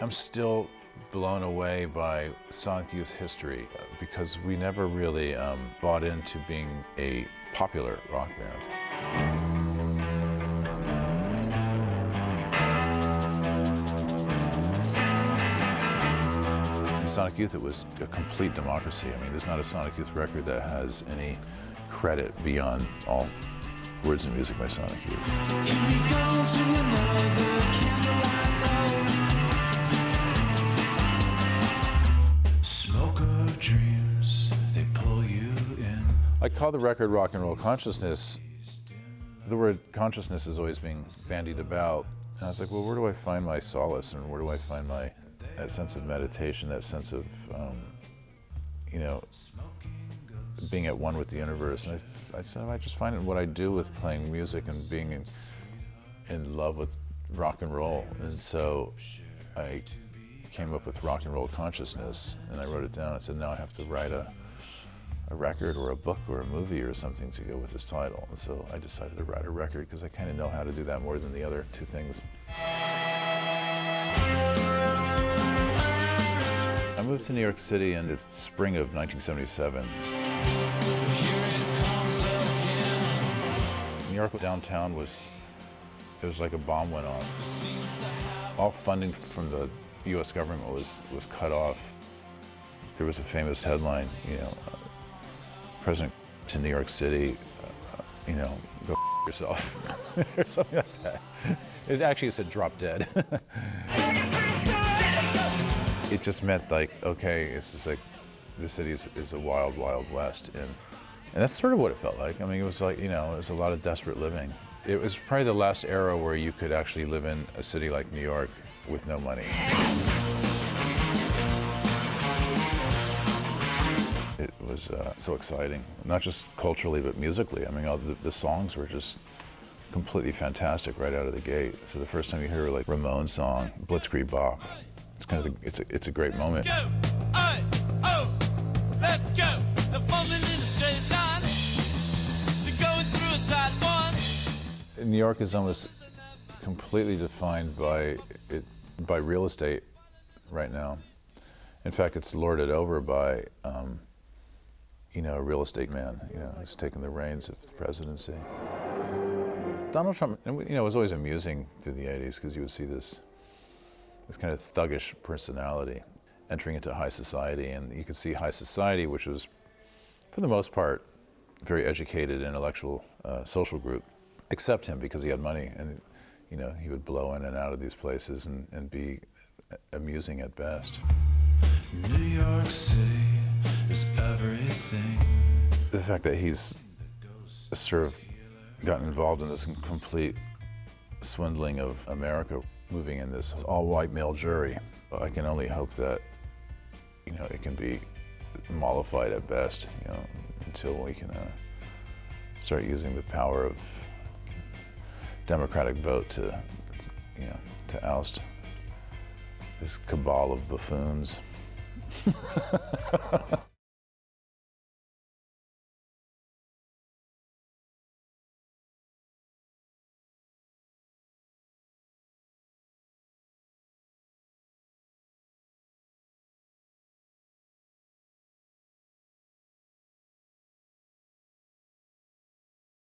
I'm still blown away by Sonic Youth's history because we never really bought into being a popular rock band. In Sonic Youth, it was a complete democracy. I mean, there's not a Sonic Youth record that has any credit beyond all words and music by Sonic Youth. Can we go to another candlelight road? Smoke of dreams, they pull you in. I call the record Rock and Roll Consciousness. The word consciousness is always being bandied about. And I was like, well, where do I find my solace and where do I find that sense of meditation, that sense of, being at one with the universe? And I said, I just find it in what I do with playing music and being in love with rock and roll. And so I came up with Rock and Roll Consciousness, and I wrote it down. I said, now I have to write a record or a book or a movie or something to go with this title. And so I decided to write a record because I kind of know how to do that more than the other two things. I moved to New York City in the spring of 1977. New York downtown it was like a bomb went off. All funding from the U.S. government was cut off. There was a famous headline, President to New York City, go yourself, or something like that. It said drop dead. It just meant like, okay, it's just like the city is a wild, wild west, and that's sort of what it felt like. I mean, it was like, it was a lot of desperate living. It was probably the last era where you could actually live in a city like New York with no money. It was so exciting, not just culturally, but musically. I mean, all the songs were just completely fantastic right out of the gate. So the first time you hear like Ramones song, Blitzkrieg Bop, it's kind of it's a great moment. Go, let's go. The forming in a straight line. They're going through a tight one. New York is almost completely defined by real estate right now. In fact, it's lorded over by a real estate man, who's taken the reins of the presidency. Donald Trump, was always amusing through the 80s because you would see this kind of thuggish personality entering into high society, and you could see high society, which was, for the most part, very educated, intellectual, social group, accept him because he had money, and he would blow in and out of these places and be amusing at best. New York City is everything. The fact that he's sort of gotten involved in this complete swindling of America, moving in this all-white male jury, I can only hope that, it can be mollified at best, until we can start using the power of democratic vote to oust this cabal of buffoons.